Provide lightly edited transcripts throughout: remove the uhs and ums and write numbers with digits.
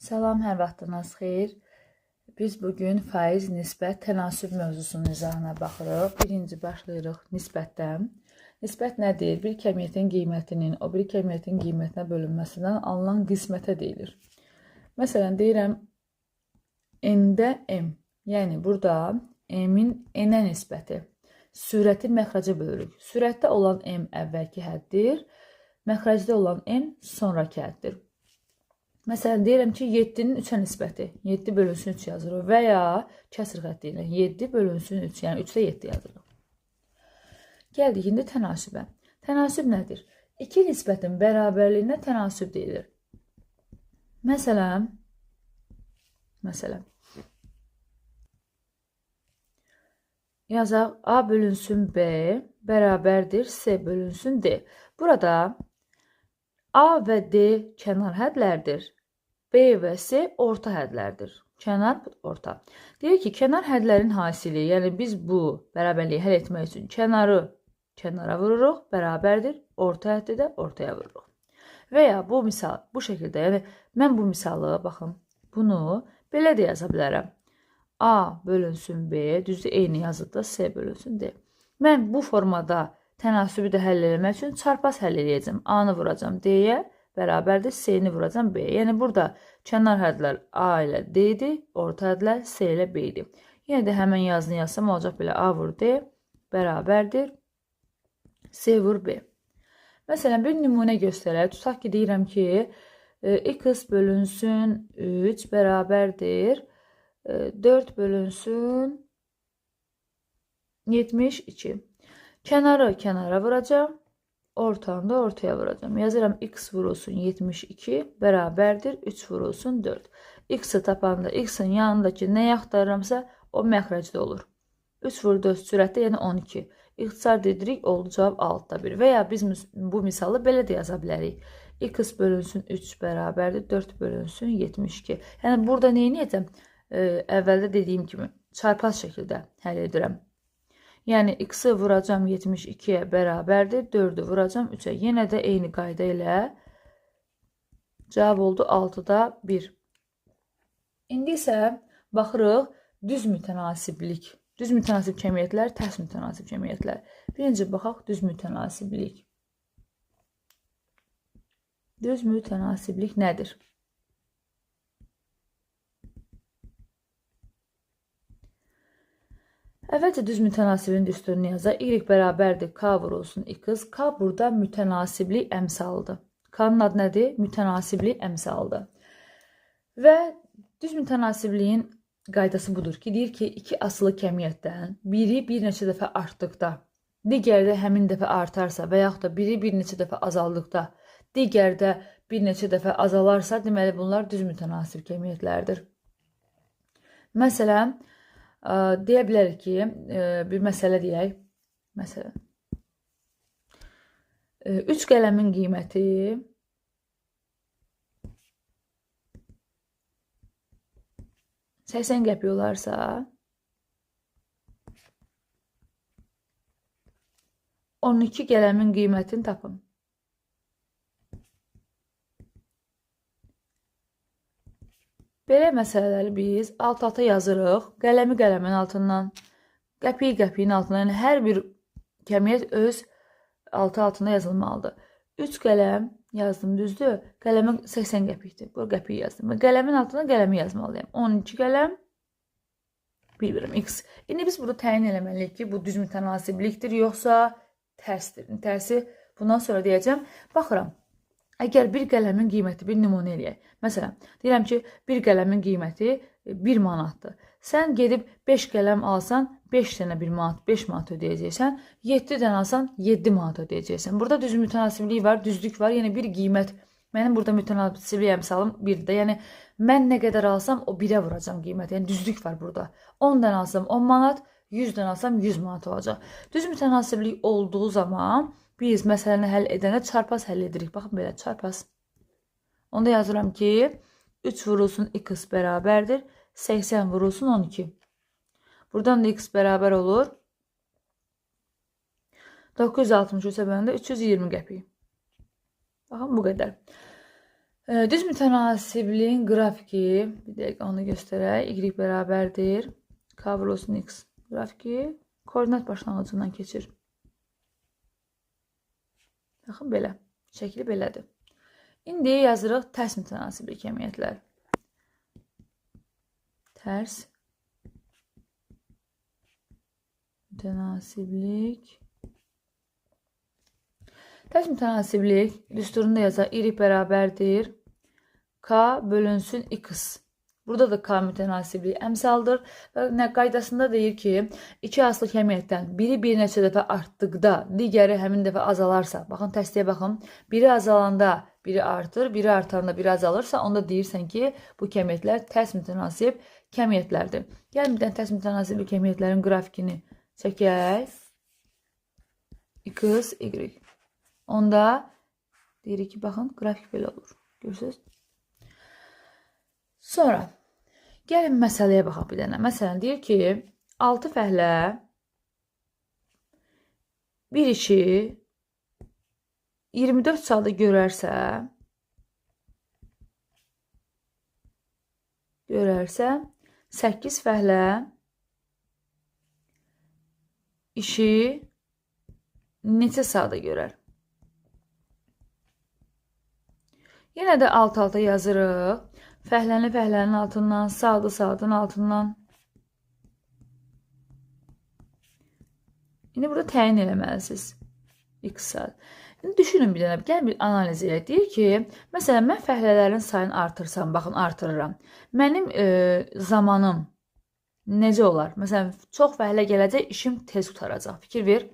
Salam, hər vaxtınız xeyir. Biz bugün faiz, nisbət, tənasüb mövzusunun izahına baxırıq. Birinci başlayırıq nisbətdən. Nisbət nədir? Bir kəmiyyətin qiymətinin o bir kəmiyyətin qiymətinə bölünməsindən alınan qismətə deyilir. Məsələn, deyirəm n-də m. Yəni, burada m-in n-ə nisbəti. Sürəti məxrəcə bölürük. Sürətdə olan m əvvəlki həddir, məxrəcdə olan n sonraki həddir. Məsələn, deyirəm ki, 7-nin 3-ə nisbəti. 7 bölünsün 3 yazırıq və ya kəsr xətti ilə 7 bölünsün 3, yəni 3-də 7 yazırıq. Gəldik, indi tənasübə. Tənasüb nədir? İki nisbətin bərabərliyinə tənasüb deyilir. Məsələn, yazaq A bölünsün B bərabərdir C bölünsün D. Burada A və D kənar hədlərdir. B və C orta hədlərdir. Kənar, orta. Deyir ki, kənar hədlərin hasili, yəni biz bu bərabərliyi həll etmək üçün kənarı kənara vururuq, bərabərdir, orta həddi də ortaya vururuq. Və ya bu misal, bu şəkildə, yəni mən bu misalı, baxın, bunu belə də yaza bilərəm. A bölünsün B, düzdür, eyni yazıda C bölünsün D. Mən bu formada tənasübü də həll etmək üçün çarpaz həll edəcəm. A-nı vuracam D-yə, bərabərdir, C-ni vuracam B. Yəni, burada kənar hədlər A ilə D-dir, orta hədlər C ilə B-dir. Yenə də həmən yazını yazsam, olacaq belə A vur D, bərabərdir, C vur B. Məsələn, bir nümunə göstərək. Tutaq ki, deyirəm ki, x bölünsün 3 bərabərdir, 4 bölünsün 72. Kənarı kənara vuracam, ortanı da ortaya vuracam. Yazıram x vurulsun 72 bərabərdir 3 vurulsun 4. X-i tapanda x-in yanındakı nə axtarıramsa o məxrəcdə olur. 3 vur 4 sürətdə, yəni 12. İxtisar edirik, oldu cavab 6-da 1. Və ya biz bu misalı belə də yaza bilərik. X bölünsün 3 bərabərdir 4 bölünsün 72. Yəni burada nə edəcəm? Əvvəldə dediyim kimi çarpaz şəkildə həll edirəm. Yəni, x-i vuracam 72-yə bərabərdir, 4-ü vuracam 3-ə. Yenə də eyni qayda ilə cavab oldu 6-da 1. İndi isə baxırıq düz mütənasiblik. Düz mütənasib kəmiyyətlər, tərs mütənasib kəmiyyətlər. Birinci baxaq düz mütənasiblik. Düz mütənasiblik nədir? Əvvəlcə düz mütənasibin düsturunu yazaq. Y bərabərdir K vurulsun x. K burada mütənasiblik əmsalıdır. K-nın adı nədir? Mütənasiblik əmsalıdır. Və düz mütənasibliyin qaydası budur ki, deyir ki, iki asılı kəmiyyətdən biri bir neçə dəfə artdıqda, digəri də həmin dəfə artarsa və yaxud da biri bir neçə dəfə azaldıqda, digəri də bir neçə dəfə azalarsa, deməli bunlar düz mütənasib kəmiyyətlərdir. Məsələn, deyə bilərik ki, bir məsələ deyək. Məsələn, 3 qələmin qiyməti 80 qəpik olarsa, 12 qələmin qiymətini tapın. Belə məsələləri biz alt-alta yazırıq. Qələmi qələmin altından, qəpiyi qəpiyin altından. Yəni, hər bir kəmiyyət öz altı-altında yazılmalıdır. 3 qələm yazdım, düzdür? Qələmin 80 qəpikdir. Bu qəpiyi yazdım. Və qələmin altından qələmi yazmalıyım. 12 qələm, bilmirəm, x. İndi biz burada təyin eləməliyik ki, bu düz mütənasiblikdir, yoxsa tərsdir. Tərsi bundan sonra deyəcəm. Baxıram. Əgər bir qələmin qiyməti, bir nümunə eləyək. Məsələn, deyirəm ki, bir qələmin qiyməti 1 manatdır. Sən gedib 5 qələm alsan, 5 dənə 1 manat, 5 manat ödəyəcəksən. 7 dənə alsan, 7 manat ödəyəcəksən. Burada düz mütənasiblik var, düzlük var. Yəni, bir qiymət, mənim burada mütənasiblik əmsalım 1-də. Yəni, mən nə qədər alsam, o 1-ə vuracam qiymət. Yəni, düzlük var burada. 10 dənə alsam 10 manat, 100 dənə alsam 100 manat olacaq. Düz mütənasiblik olduğu zaman biz məsələni həll edənə çarpaz həll edirik. Baxın, belə çarpaz. Onda yazıram ki, 3 vurulsun x bərabərdir, 80 vurulsun 12. Buradan da x bərabər olur 963 bölündə 320 qəpik. Baxın, bu qədər. Düz mütənasibliyin qrafiki, bir dəqiqə onu göstərək. Y bərabərdir. K vurulsun X qrafiki koordinat başlanğıcından keçir. Baxın, belə. Şəkli belədir. İndi yazırıq tərs mütənasiblik kəmiyyətlər. Tərs mütənasiblik. Tərs mütənasiblik düsturunda yazar. Y bərabərdir. K bölünsün X. Burada da K mütənasibliyi əmsaldır. Və qaydasında deyir ki, iki aslı kəmiyyətdən biri bir neçə dəfə artdıqda, digəri həmin dəfə azalarsa, baxın, təsdiyə baxın, biri azalanda biri artır, biri artarında biri azalırsa, onda deyirsən ki, bu kəmiyyətlər tərs mütənasib kəmiyyətlərdir. Gəlin bir dənə tərs mütənasibli kəmiyyətlərin qrafikini çəkək. X, Y. Onda deyirik ki, baxın, qrafik belə olur. Görürsünüz? Sonra, gəlin məsələyə baxaq bir dənə. Məsələn, deyir ki, 6 fəhlə bir işi 24 saatda görərsə, 8 fəhlə işi neçə saatda görər? Yenə də alt-alta yazırıq. Fəhlənin altından, saatın altından. İndi burada təyin eləməlisiniz. X saat. İndi düşünün bir dənə. Gəlin bir analiz edək. Deyir ki, məsələn, mən fəhlələrin sayını artırsam, baxın, artırıram. Mənim zamanım necə olar? Məsələn, çox fəhlə gələcək, işim tez qutaracaq. Fikir ver.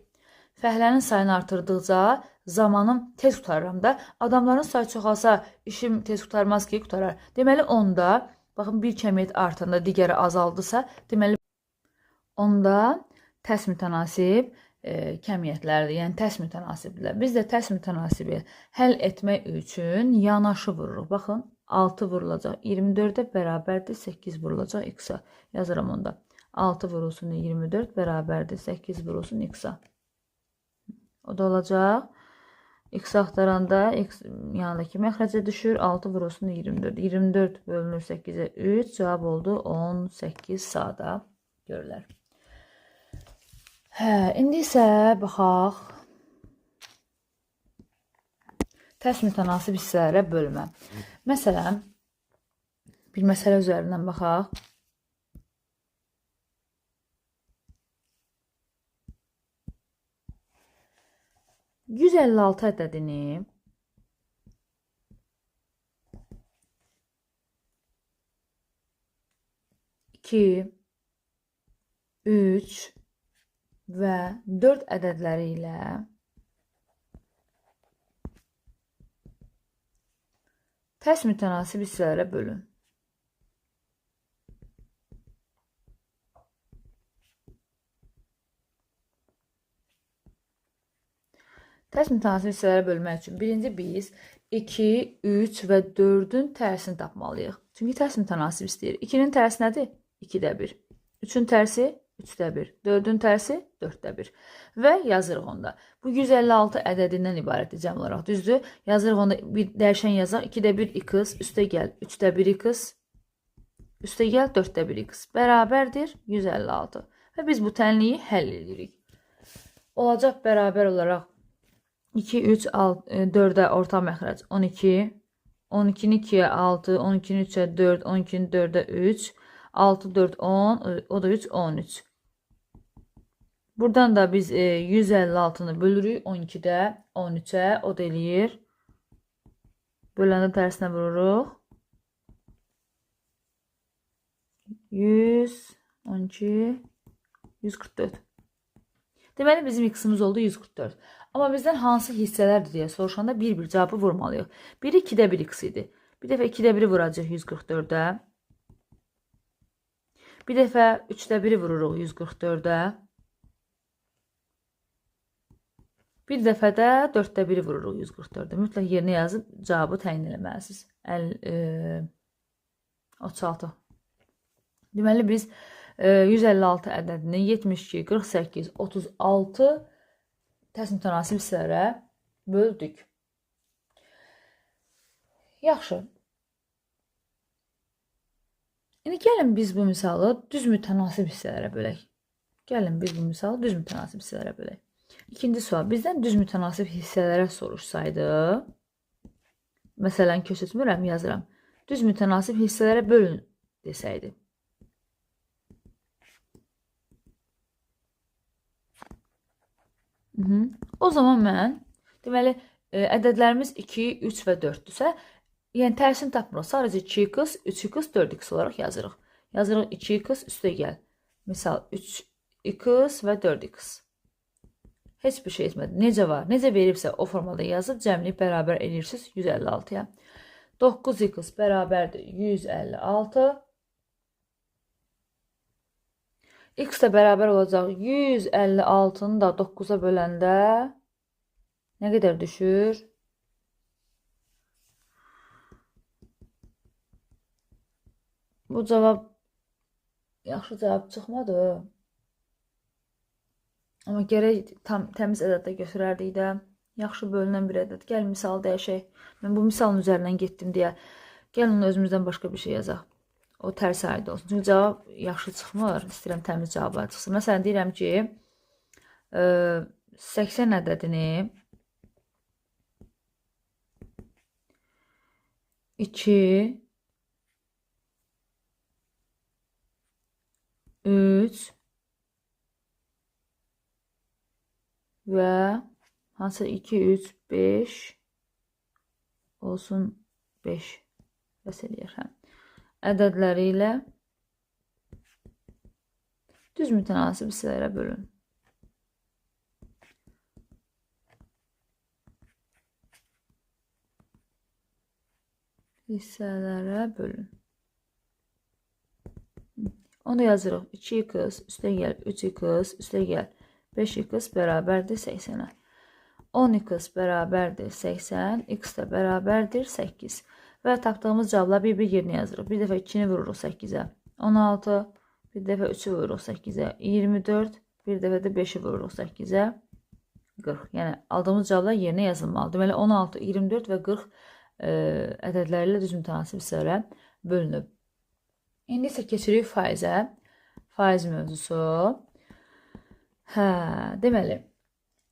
Fəhlənin sayını artırdıqca zamanım tez qutarıram da. Adamların sayı çoxalsa işim tez qutarmaz ki, qutarar. Deməli, onda, baxın, bir kəmiyyət artanda digəri azaldısa, deməli, onda tərs mütənasib kəmiyyətlərdir, yəni tərs mütənasibdirlər. Biz də tərs mütənasibi həll etmək üçün yanaşı vururuq. Baxın, 6 vurulacaq 24-ə bərabərdir 8 vurulacaq X-a. Yazıram onda. 6 vurulsun 24 bərabərdir 8 vurulsun X-a. O da olacaq. X axtaranda X yanındakı məxrəcə düşür. 6 vurulsun 24. 24 bölünür 8-ə 3. Cavab oldu 18 saata görürlər. İndi isə baxaq tərs mütənasib hissələrə bölmə. Məsələn, bir məsələ üzərindən baxaq. %156 ədədini 2, 3 və 4 ədədləri ilə tərs mütənasib hissələrə bölün. Tərs mütənasib hissələrə bölmək üçün birinci biz 2, 3 və 4-ün tərsini tapmalıyıq. Çünki tərs mütənasib istəyir. 2-nin tərsi nədir? 2-də 1. 3-ün tərsi 3-də 1. 4-ün tərsi 4-də 1. Və yazırıq onda. Bu 156 ədədindən ibarətdir cəm olaraq. Düzdür? Yazırıq onda bir dəyişən yazaq. 2-də 1 x, üstə gəl 3-də 1 x, üstə gəl 4-də 1 x. Bərabərdir 156. Və biz bu tənliyi həll edirik. Olacaq bərabər olaraq 2, 3, 4-ə orta məxrəc 12, 12-ni 2-yə 6, 12-ni 3-ə 4, 12-ni 4-ə 3, 6, 4, 10, o da 3, 13. Buradan da biz 156-nı bölürük 12-də 13-ə, o da eləyir. Böləndə tərsinə vururuq. 100, 12, 144. Deməli, bizim x-imiz oldu 144. Amma bizdən hansı hissələrdir deyə soruşanda bir-bir cavabı vurmalıyıq. Biri 2-də 1 x idi. Bir dəfə 2-də 1-i vuracaq 144-ə. Bir dəfə 3-də 1-i vururuq 144-ə. Bir dəfə də 4-də 1-i vururuq 144-ə. Mütləq yerinə yazıb cavabı təyin eləməlisiniz. 36. Deməli, biz 156 ədədini 72, 48, 36 tərs mütənasib hissələrə böldük. Yaxşı. İndi gəlin biz bu misalı düz mütənasib hissələrə bölək. İkinci sual. Bizdən düz mütənasib hissələrə soruşsaydı, məsələn, köçürtmürəm, yazıram. Düz mütənasib hissələrə bölün desəydi. O zaman mən, deməli, ədədlərimiz 2, 3 və 4-dürsə, yəni tərsini tapmırıq. Sadəcə 2x, 3x, 4x olaraq yazırıq. Yazırıq 2x üstə gəl. Misal 3x və 4x. Heç bir şey etmədi. Necə var? Necə veribsə o formada yazıb cəmliyib bərabər edirsiniz 156-ya. 9x bərabərdir 156. X də bərabər olacaq 156-nı da 9-a böləndə nə qədər düşür? Bu cavab yaxşı cavab çıxmadı. Amma gərək tam təmiz ədəddə götürərdik də. Yaxşı bölünən bir ədəd. Gəl misal dəyişək. Mən bu misalın üzərindən getdim deyə. Gəlin onu özümüzdən başqa bir şey yazaq. O tərs aid olsun. Çünki cavab yaxşı çıxmır. İstəyirəm təmiz cavablar çıxsın. Məsələn, deyirəm ki, 80 ədədini 2, 3 və hansı 2, 3, 5 olsun 5 bəs eləyər. Ədədləri ilə düz mütənasib hissələrə bölün. Hissələrə bölün. Onu yazırıq. 2x üstə gəl 3x üstə gəl 5x bərabərdir 80-ə. 10x bərabərdir 80, x də bərabərdir 8. Və tapdığımız cavablar bir-bir yerinə yazırıq. Bir dəfə 2-ni vururuq 8-ə. 16, bir dəfə 3-ü vururuq 8-ə. 24, bir dəfə də 5-i vururuq 8-ə. 40. Yəni, aldığımız cavablar yerinə yazılmalı. Deməli, 16, 24 və 40 ədədləri ilə düz mütənasib hissələrə bölünüb. İndi isə keçirik faizə. Faiz mövzusu. Deməli,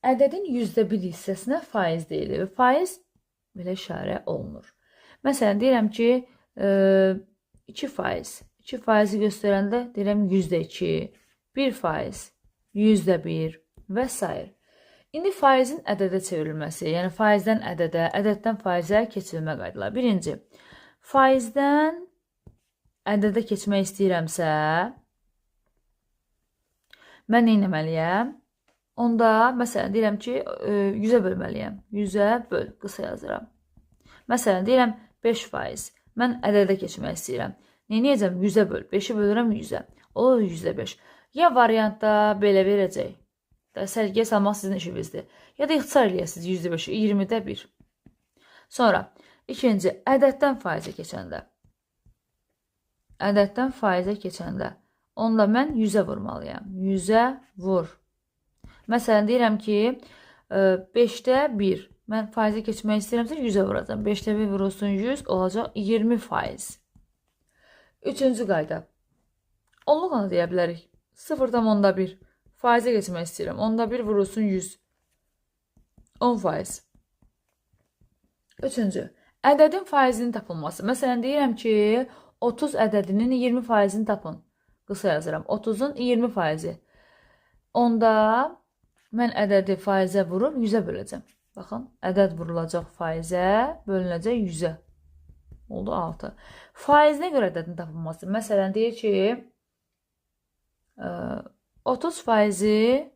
ədədin %1 hissəsinə faiz deyilir. Faiz belə işarə olunur. Məsələn, deyirəm ki, 2 faiz. 2 faizi göstərəndə deyirəm %2, 1 faiz, %1 və s. İndi faizin ədədə çevrilməsi, yəni faizdən ədədə, ədəddən faizə keçirilmə qaydaları. Birinci, faizdən ədədə keçmək istəyirəmsə, mən nə etməliyəm? Onda, məsələn, deyirəm ki, 100-ə bölməliyəm. 100-ə böl, qısa yazıram. Məsələn, deyirəm 5 faiz. Mən ədədə keçmək istəyirəm. Neyəcəm? 100-ə böl. 5-i bölürəm 100-ə. Olur %5. Ya variantda belə verəcək. Sərgiyə salmaq sizin işinizdir. Ya da ixtisar eləyəsiniz %5-i 20-də 1. Sonra, ikinci, ədəddən faizə keçəndə. Ədəddən faizə keçəndə. Onda mən 100-ə vurmalıyam. 100-ə vur. Məsələn, deyirəm ki, 5-də 1. Mən faizə keçmək istəyirəmsə 100-ə vuracam. 5-də 1 vurulsun 100 olacaq 20 faiz. Üçüncü qayda. Onluq onu deyə bilərik. 0-dan onda 1. Faizə keçmək istəyirəm. Onda 1 vurulsun 100. 10 faiz. Üçüncü. Ədədin faizinin tapılması. Məsələn, deyirəm ki, 30 ədədinin 20 faizini tapın. Qısa yazıram. 30-un 20 faizi. Onda mən ədədi faizə vurub 100-ə böləcəm. Baxın, ədəd vurulacaq faizə, bölünəcək 100-ə. Oldu 6. Faizinə görə ədədin tapılması. Məsələn, deyir ki, 30 faizi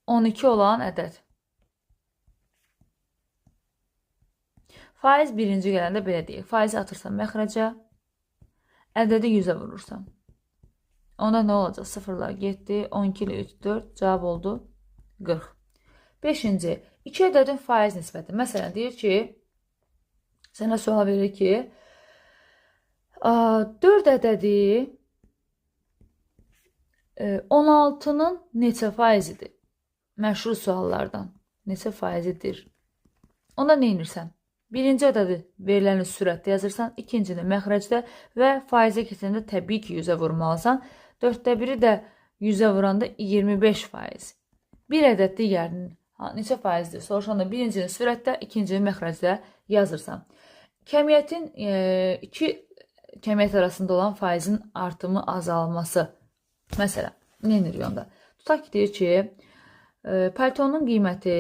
12 olan ədəd. Faiz birinci gələndə belə deyək. Faizi atırsan məxrəcə, ədədi 100-ə vurursan. Onda nə olacaq? Sıfırlar getdi. 12 ilə 3, 4. Cavab oldu 40. 5-ci. 2 ədədin faiz nisbəti. Məsələn, deyir ki, sənə sual verir ki, 4 ədədi 16-nın neçə faizidir? Məşhur suallardan. Neçə faizidir? Onda nə edirsən? Birinci ədədi veriləni sürətdə yazırsan, ikincini məxrəcdə və faizə keçəndə təbii ki 100-ə vurmalısan. 1/4 də 100-ə vuranda 25%. Bir ədəd digərinin neçə faizdir? Soruşanda birincini sürətdə, ikincini məxrəcdə yazırsan. Kəmiyyətin iki kəmiyyət arasında olan faizin artımı, azalması. Məsələn, nə edirik onda? Tutaq ki, deyir ki, paltonun qiyməti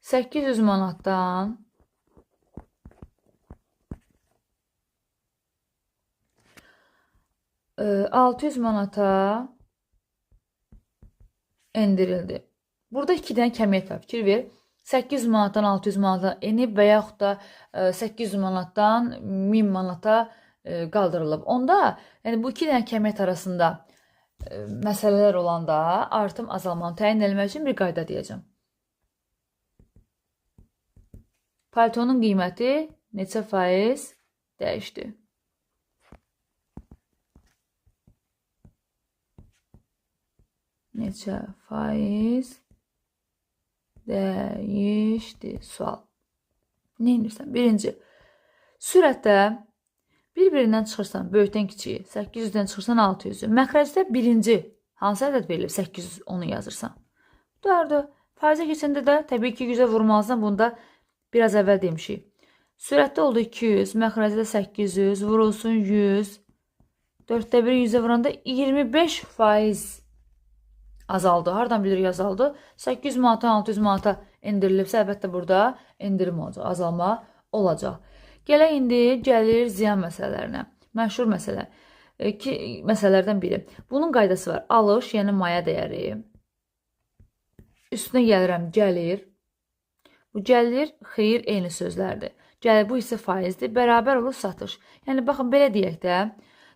800 manatdan 600 manata endirildi. Burada 2 dənə kəmiyyət var. Fikir ver. 800 manatdan 600 manata enib və yaxud da 800 manatdan 1000 manata qaldırılıb. Onda yəni bu 2 dənə kəmiyyət arasında məsələlər olanda artım azalmanı təyin etmək üçün bir qayda deyəcəm. Paltonun qiyməti neçə faiz dəyişdi? Neçə faiz dəyişdi? Sual. Nə edirsən? Birinci, sürətdə bir-birindən çıxırsan, böyükdən kiçiyi, 800-dən çıxırsan 600-ü. Məxrəcdə birinci, hansı ədəd verilib? 800, onu yazırsan. Doğrudur. Faizə keçəndə də təbii ki 100-ə vurmalısan, bunda biraz əvvəl demişik. Sürətdə oldu 200, məxrəcdə 800, vurulsun 100. 1/4 100-ə vuranda 25% azaldı. Hardan bilir azaldı? 800 manatdan 600 manata endirilibsə, əlbəttə burada endirim olacaq, azalma olacaq. Gələk indi gəlir ziyan məsələlərinə. Məşhur məsələ. Məsələlərdən biri. Bunun qaydası var. Alış, yəni maya dəyəri. Üstünə gəlirəm, gəlir. Bu gəlir, xeyir eyni sözlərdir. Gəlir, bu isə faizdir. Bərabər olur satış. Yəni, baxın, belə deyək də.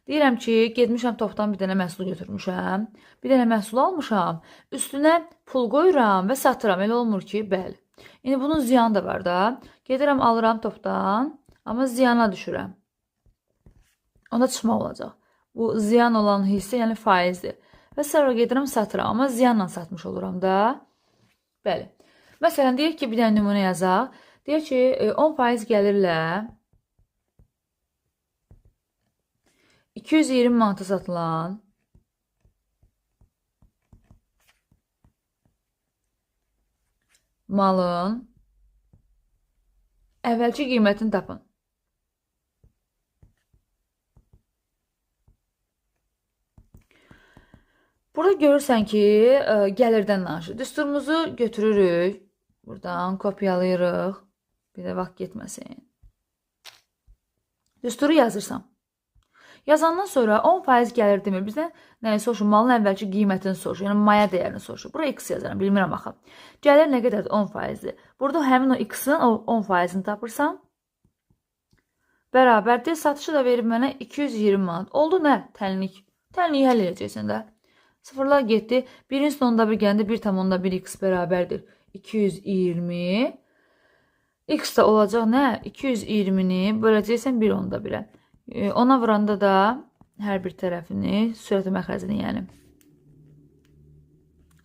Deyirəm ki, getmişəm topdan bir dənə məhsul götürmüşəm. Bir dənə məhsul almışam. Üstünə pul qoyuram və satıram. Elə olmur ki, bəli. İndi bunun ziyanı da var da. Gedirəm, alıram topdan. Amma ziyana düşürəm. Onda çıxma olacaq. Bu ziyan olan hissə, yəni faizdir. Və sonra gedirəm, satıram. Amma ziyanla satmış oluram da. Bəli. Məsələn, deyək ki, bir dənə nümunə yazaq. Deyək ki, 10% gəlirlə 220 manata satılan malın əvvəlki qiymətini tapın. Burada görürsən ki, gəlirdən danışır. Düsturumuzu götürürük. Buradan kopyalayırıq. Bir də vaxt getməsin. Düsturu yazırsan. Yazandan sonra 10% gəlir demir. Bizdən nəyi soruşur? Malın əvvəlki qiymətini soruşur. Yəni maya dəyərini soruşur. Bura x yazarım. Bilmirəm axı. Gəlir nə qədərdir? 10%-dir. Burada həmin o x-in 10%-ni tapırsan. Bərabərdir. Satışı da verib mənə 220 manat. Oldu nə? Təlinlik. Təlinliyi həll edəcəksən də. Sıfırlar getdi. 1-in sonunda bir gəndə 1,1 x bərabərdir. 220. X da olacaq nə? 220-ni böləcəksən 1/10-1-ə. Ona vuranda da hər bir tərəfini, sürəti məxrəcini yəni.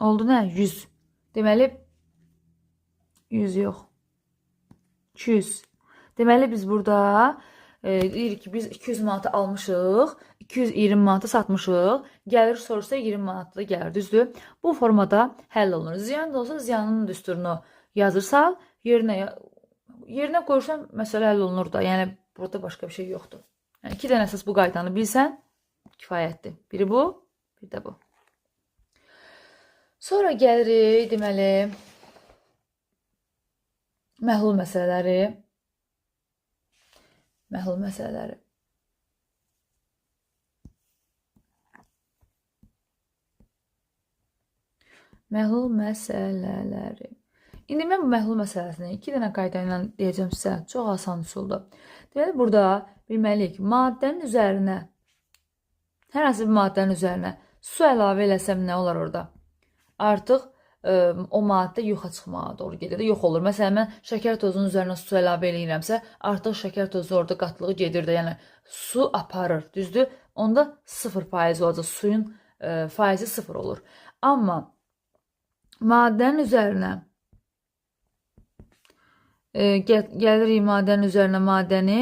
Oldu nə? 100. Deməli, 100 yox. 200. Deməli, biz burada deyirik ki, biz 200 manatı almışıq, 220 manatı satmışıq, gəlir soruşsa 20 manatlı gəlir, düzdür? Bu formada həll olunur. Ziyan da olsa ziyanın düsturunu yazırsaq, yerinə qoyursan, məsələ həll olunur da. Yəni, burada başqa bir şey yoxdur. Yəni, 2 dənə əsas bu qaydanı bilsən, kifayətdir. Biri bu, bir də bu. Sonra gəlirik, deməli, məhlul məsələləri. Məhlul məsələləri. Məhlul məsələləri. İndi mən bu məhlul məsələsini 2 dənə qayda ilə deyəcəm sizə. Çox asan üsuldur. Deməli, burada bilməliyik ki, maddənin üzərinə, hər hansı bir maddənin üzərinə su əlavə eləsəm nə olar orada? Artıq o maddə yoxa çıxmağa doğru gedir, yox olur. Məsələn, mən şəkər tozunun üzərinə su əlavə eləyirəmsə, artıq şəkər tozu orada qatlığı gedir də, yəni su aparır, düzdür? Onda 0% olacaq, suyun faizi 0 olur. Amma maddənin üzərinə gəlirik maddənin üzərinə maddəni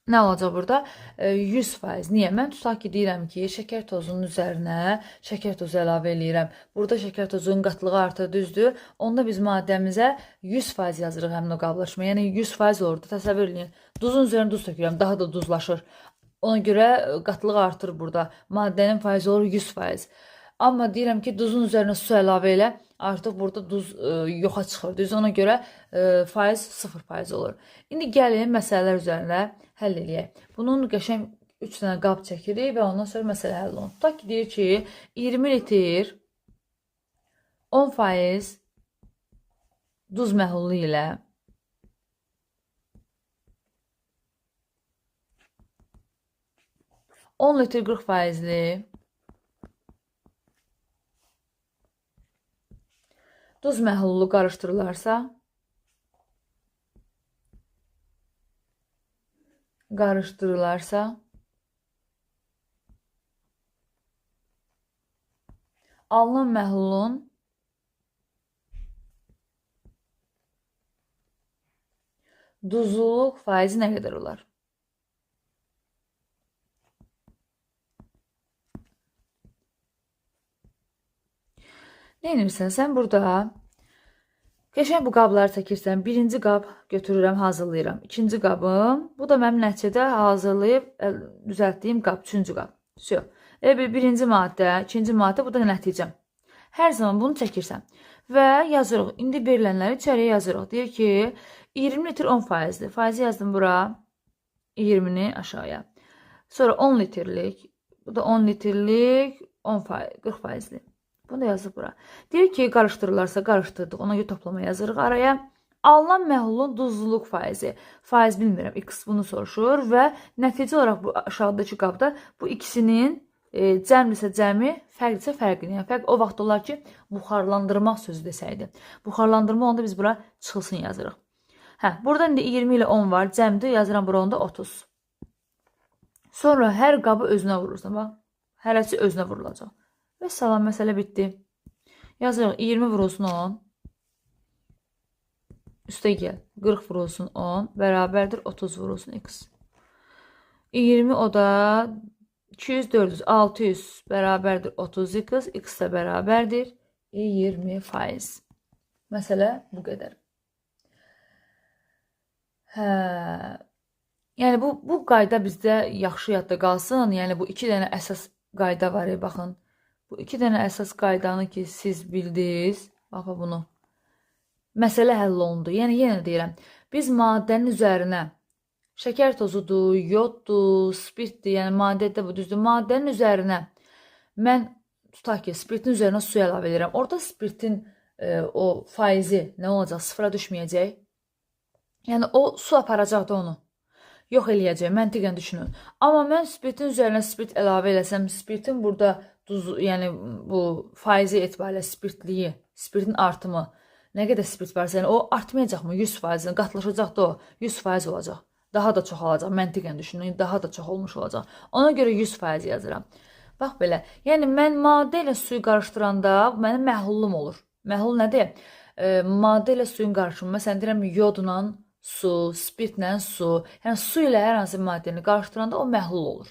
nə olacaq burada? 100%. Niyə? Mən tutaq ki, deyirəm ki, şəkər tozunun üzərinə şəkər tozu əlavə eləyirəm. Burada şəkər tozunun qatlığı artır, düzdür? Onda biz maddəmizə 100% yazırıq həmin o qablaşma. Yəni 100% olur. Təsəvvür edin. Duzun üzərinə duz tökürəm, daha da duzlaşır. Ona görə qatlığı artır burada. Maddənin faizi olur 100%. Amma deyirəm ki, duzun üzərinə su əlavə elə, artıq burada duz yoxa çıxır. Düz ona görə faiz 0% olur. İndi gəlin məsələlər üzərində həll eləyək. Bunun qəşəng 3 dənə qab çəkirik və ondan sonra məsələ həll olunur. Tutaq ki, deyir ki, 20 litr 10% duz məhlulu ilə 10 litr 40%li duz məhlulu qarışdırılarsa, alınan məhlulun duzluluq faizi nə qədər olar? Nə edirsən? Sən burada qəşəng bu qabları çəkirsən. Birinci qab götürürəm, hazırlayıram. İkinci qabım, bu da mənim nəticədə hazırlayıb düzəltdiyim qab, üçüncü qab. Birinci maddə, ikinci maddə, bu da nəticəm. Hər zaman bunu çəkirsən. Və yazırıq. İndi verilənləri içəriyə yazırıq. Deyir ki, 20 litr 10%-dir. Faizi yazdım bura. 20-ni aşağıya. Sonra 10 litrlik. Bu da 10 litrlik 40%-dir. Bunu da yazıq bura. Deyir ki, qarışdırırlarsa qarışdırdıq. Ona görə toplama yazırıq araya. Alınan məhlulun duzluluq faizi. Faiz bilmirəm. X bunu soruşur və nəticə olaraq bu aşağıdakı qabda bu ikisinin cəmdirsə cəmi, fərqdirsə fərqini. Yəni fərq o vaxt olar ki, buxarlandırmaq sözü desəydi. Buxarlandırma onda biz bura çıxılsın yazırıq. Burada indi 20 ilə 10 var. Cəmdir yazıram bura onda 30. Sonra hər qabı özünə vurursan. Bax, hərəsi özünə vurulacaq. Və salam, məsələ bitdi. Yazırıq 20 vurulsun 10. Üstə gəl. 40 vurulsun 10. Bərabərdir 30 vurulsun x. 20 o da 200, 400, 600 bərabərdir 30x. X də bərabərdir 20%. Məsələ bu qədər. Yəni bu qayda bizdə yaxşı yadda qalsın. Yəni bu iki dənə əsas qayda var. Baxın. Bu iki dənə əsas qaydanı ki, siz bildiniz. Bax, bunu. Məsələ həll olundu. Yəni, yenə deyirəm. Biz maddənin üzərinə şəkər tozudur, yoddur, spirtdir. Yəni, maddədə bu düzdür. Maddənin üzərinə mən tutaq ki, spirtin üzərinə su əlavə edirəm. Orada spirtin o faizi nə olacaq? Sıfıra düşməyəcək. Yəni, o su aparacaqdı onu. Yox eləyəcək. Məntiqən düşünün. Amma mən spirtin üzərinə spirt əlavə eləsəm, spirtin burada yəni bu faizi etibarilə spirtliyi, spirtin artımı, nə qədər spirt varsa, yəni o artmayacaqmı? 100%, qatlaşacaq da o, 100% olacaq. Daha da çox olacaq, məntiqən düşünün, daha da çox olmuş olacaq. Ona görə 100% yazıram. Bax belə, yəni mən maddə ilə suyu qarışdıranda mənim məhlulum olur. Məhlul nədir? Maddə ilə suyun qarışımı, məsələn deyirəm, yodla su, spirtlə su, yəni su ilə hər hansı maddəni qarışdıranda o məhlul olur.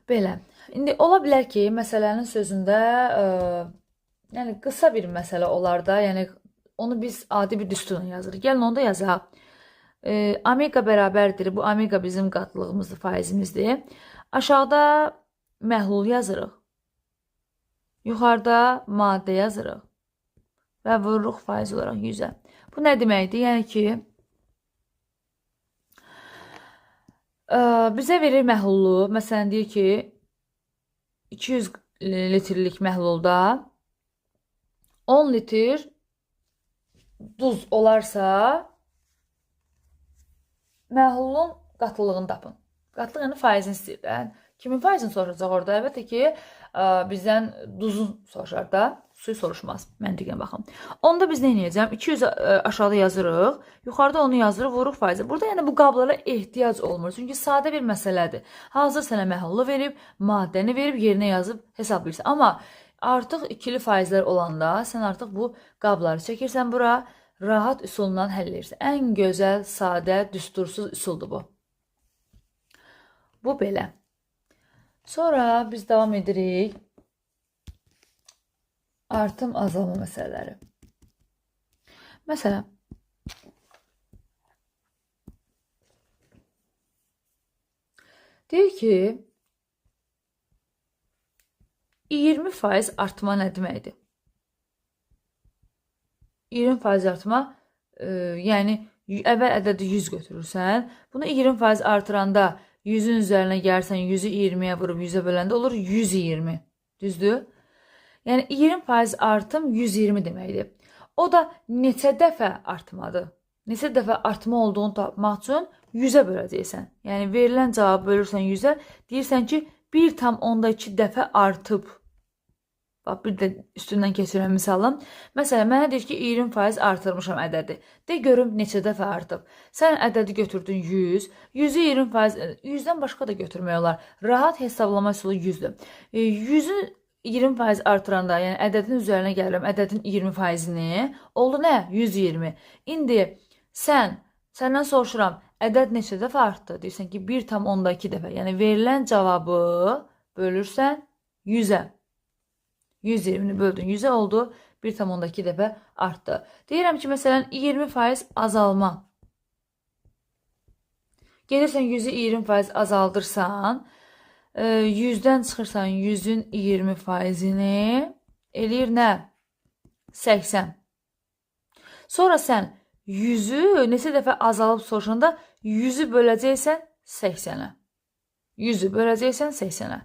Belə. İndi ola bilər ki, məsələnin sözündə yəni qısa bir məsələ olar da, yəni onu biz adi bir düsturla yazırıq. Gəlin onu da yazaq. Omega bərabərdir. Bu omega bizim qatlılığımızdır, faizimizdir. Aşağıda məhlul yazırıq. Yuxarıda maddə yazırıq. Və vururuq faiz olaraq 100-ə. Bu nə deməkdir? Yəni ki, bizə verir məhlulu. Məsələn, deyir ki, 200 litrlik məhlulda 10 litr duz olarsa, məhlulun qatlılığını tapın. Qatlılıq yəni faizini istəyir. Kimin faizini soruşacaq orada? Əlbəttə ki, bizdən duzun soruşar da, suyu soruşmaz. Məntiqən baxın. Onda biz nə edəcəm? 200 aşağıda yazırıq, yuxarıda onu yazırıq, vururuq faizi. Burada yəni bu qablara ehtiyac olmur. Çünki sadə bir məsələdir. Hazır sənə məhullu verib, maddəni verib, yerinə yazıb hesablayırsan. Amma artıq ikili faizlər olanda sən artıq bu qabları çəkirsən bura, rahat üsulla həll edirsən. Ən gözəl, sadə, düstursuz üsuldur bu. Bu belə. Sonra biz davam edirik. Artım, azalma məsələləri. Məsələn, deyir ki, 20% artma nə deməkdir? 20% artma, yəni əvvəl ədədi 100 götürürsən, bunu 20% artıranda 100-ün üzərinə gəlsən, 100-ü 20-yə vurub 100-ə böləndə olur 120. Düzdür? Yəni 20% artım 120 deməkdir. O da neçə dəfə artmadır? Neçə dəfə artma olduğunu tapmaq üçün 100-ə böləcəksən. Yəni verilən cavabı bölürsən 100-ə, deyirsən ki 1,2 dəfə artıb. Bax, bir də üstündən keçirəm misalım. Məsələn, mənə deyir ki, 20% artırmışam ədədi. De görüm neçə dəfə artıb. Sən ədədi götürdün 100, 100-ü 20%, 100-dən başqa da götürmək olar. Rahat hesablama üsulu 100-dür. 100-ü 20% artıranda, yəni ədədin üzərinə gəlirəm, ədədin 20%-ni, oldu nə? 120. İndi səndən soruşuram, ədəd neçə dəfə artdı? Deyirsən ki, 1,2 dəfə. Yəni verilən cavabı bölürsən 100-ə. 120-ni böldün 100-ə oldu, 1,2 dəfə artdı. Deyirəm ki, məsələn, 20% azalma. Gelirsən 100-ü 20% azaldırsan, 100-dən çıxırsan 100-ün 20%-ni eləyir nə? 80. Sonra sən 100-ü neçə dəfə azalıb soruşanda 100-ü böləcəksən 80-ə. 100-ü böləcəksən 80-ə.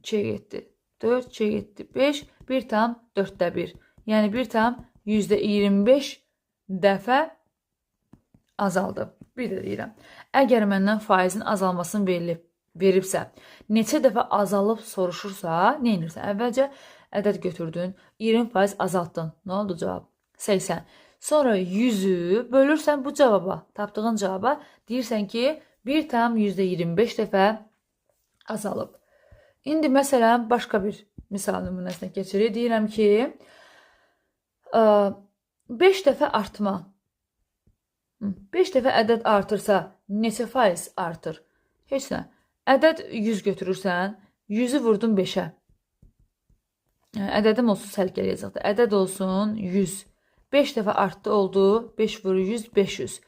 2 getdi. 4, 2 getdi. 5, 1,4-1. Yəni 1,25 dəfə azaldı. Bir də deyirəm. Əgər məndən faizin azalmasını veribsə, neçə dəfə azalıb soruşursa, nə edirsən? Əvvəlcə ədəd götürdün, 20% azaltdın. Nə oldu cavab? 80. Sonra 100-ü bölürsən bu cavaba, tapdığın cavaba, deyirsən ki, 1,25 dəfə azalıb. İndi məsələn, başqa bir misal nümunəsinə keçirik. Deyirəm ki, 5 dəfə artma. 5 dəfə ədəd artırsa, neçə faiz artır? Heç nə. Ədəd 100 götürürsən, 100-ü vurdun 5-ə. Ədədim olsun, səlqəli yazıqdır. Ədəd olsun 100. 5 dəfə artdı oldu, 5 vurur 100, 500.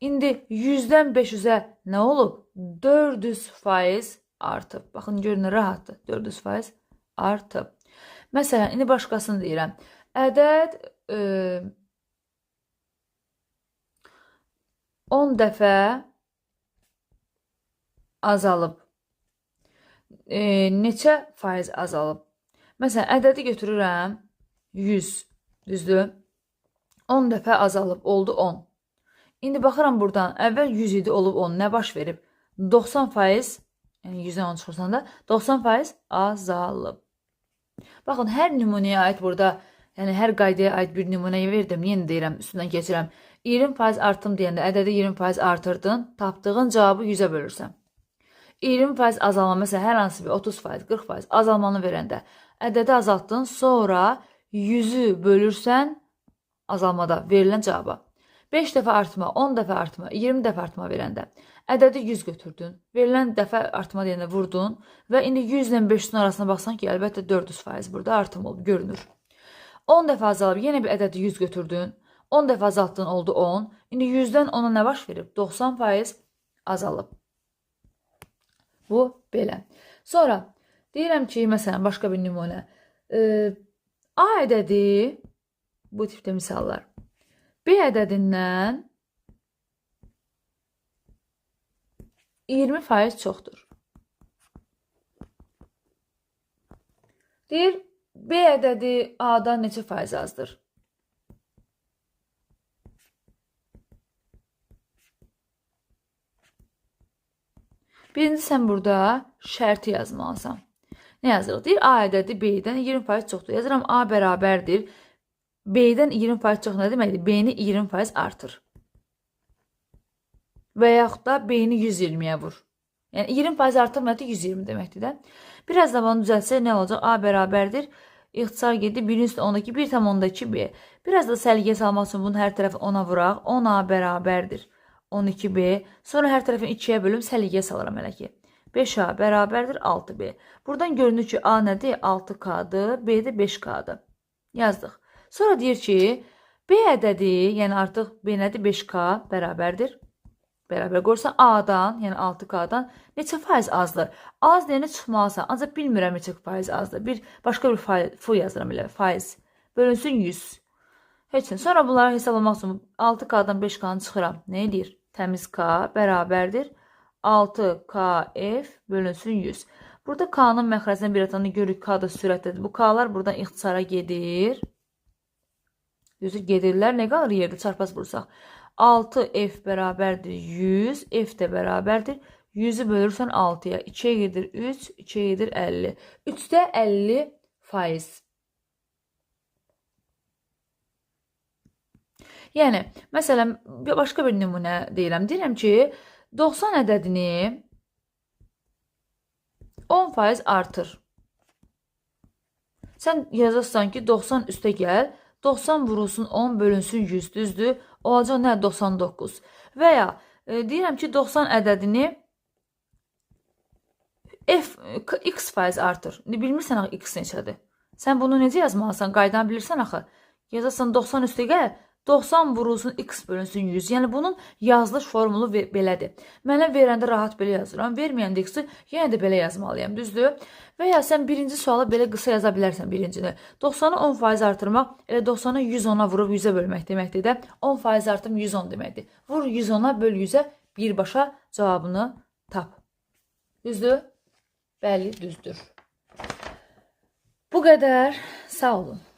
İndi 100-dən 500-ə nə olub? 400% artıb. Baxın, görünür, rahatdır. 400% artıb. Məsələn, indi başqasını deyirəm. Ədəd 10 dəfə azalıb. Neçə faiz azalıb? Məsələn, ədədi götürürəm 100, düzdür? 10 dəfə azalıb, oldu 10. İndi baxıram buradan, əvvəl 100 idi, olub 10. Nə baş verib? 90%, yəni 100-dən 10 çıxırsan da, 90% azalıb. Baxın, hər nümunəyə aid burada, yəni hər qaydaya aid bir nümunəyə verdim. Yenə deyirəm, üstündən keçirəm. 20% artım deyəndə, ədədi 20% artırdın, tapdığın cavabı 100-ə bölürsən. 20% azalma, məsələn, hər hansı bir 30%, 40% azalmanı verəndə, ədədi azaltdın, sonra 100-ü bölürsən azalmada verilən cavaba. 5 dəfə artma, 10 dəfə artma, 20 dəfə artma verəndə, ədədi 100 götürdün, verilən dəfə artma deyəndə vurdun və indi 100 ilə 500-ün arasına baxsan ki, əlbəttə 400% burada artım olub, görünür. 10 dəfə azalıb, yenə bir ədədi 100 götürdün, 10 dəfə azaltdın, oldu 10. İndi 100-dən 10-a nə baş verib? 90% azalıb. Bu, belə. Sonra, deyirəm ki, məsələn, başqa bir nümunə. A ədədi, bu tipdə misallar, B ədədindən 20% çoxdur. Deyir, B ədədi A-dan neçə faiz azdır? Birinci sən burada şərti yazmalısan. Nə yazırıq? Deyir, A ədədi B-dən 20% çoxdur. Yazıram, A bərabərdir. B-dən 20% çox nə deməkdir? B-ni 20% artır. Və yaxud da B-ni 120-yə vur. Yəni 20% artırmadı 120 deməkdir də. Biraz da bunu düzəltsək nə olacaq? A bərabərdir. İxtisar getdi 1-in üstü 10-daki 1,2B. Biraz da səliqəyə salmaq üçün bunu hər tərəfi 10-a vuraq. 10A bərabərdir 12B. Sonra hər tərəfini 2-yə bölüm səliqəyə salıram hələ ki. 5A bərabərdir 6B. Buradan görünür ki, A nədir? 6K'dır, B də 5K'dır. Yazdıq. Sonra deyir ki, B ədədi, yəni artıq B nədir? 5K bərabərdir. Bərabər qoyursan A-dan, yəni 6K-dan neçə faiz azdır? Az deyəni çıxmalısan, ancaq bilmirəm neçə faiz azdır. Başqa bir faiz yazıram elə, faiz. Bölünsün 100. Heç nə. Sonra bunları hesablamaq üçün 6K-dan 5K-nı çıxıram. Nə edir? Təmiz K bərabərdir 6KF bölünsün 100. Burada K-nın məxrəcindən bir atanı görürük, K da sürətlidir. Bu K-lar buradan ixtisara gedir. Düzdür, gedirlər. Nə qalır yerdə çarpaz vursaq? 6F bərabərdir 100, F də bərabərdir. 100-ü bölürsən 6-ya. 2-yə gedir 3, 2-yə gedir 50. 3-də 50%. Yəni, məsələn, başqa bir nümunə deyirəm. Deyirəm ki, 90 ədədini 10% artır. Sən yazırsan ki, 90 üstə gəl, 90 vurulsun 10 bölünsün 100, düzdür? Olacaq nə? 99. Və ya deyirəm ki, 90 ədədini x% artır. Bilmirsən axı x neçədir. Sən bunu necə yazmalısan? Qaydanı bilirsən axı. Yazarsan 90 üstə gəl, 90 vurulsun x bölünsün 100. Yəni bunun yazılış formulu belədir. Mənə verəndə rahat belə yazıram. Verməyəndə x-i yenə də belə yazmalıyam, düzdür? Və ya sən birinci suala belə qısa yaza bilərsən birincini. 90-ı 10% artırmaq, elə 90-ı 110-a vurub 100-ə bölmək deməkdir də. 10% artım 110 deməkdir. Vur 110-a böl 100-ə, birbaşa cavabını tap. Düzdür? Bəli, düzdür. Bu qədər. Sağ olun.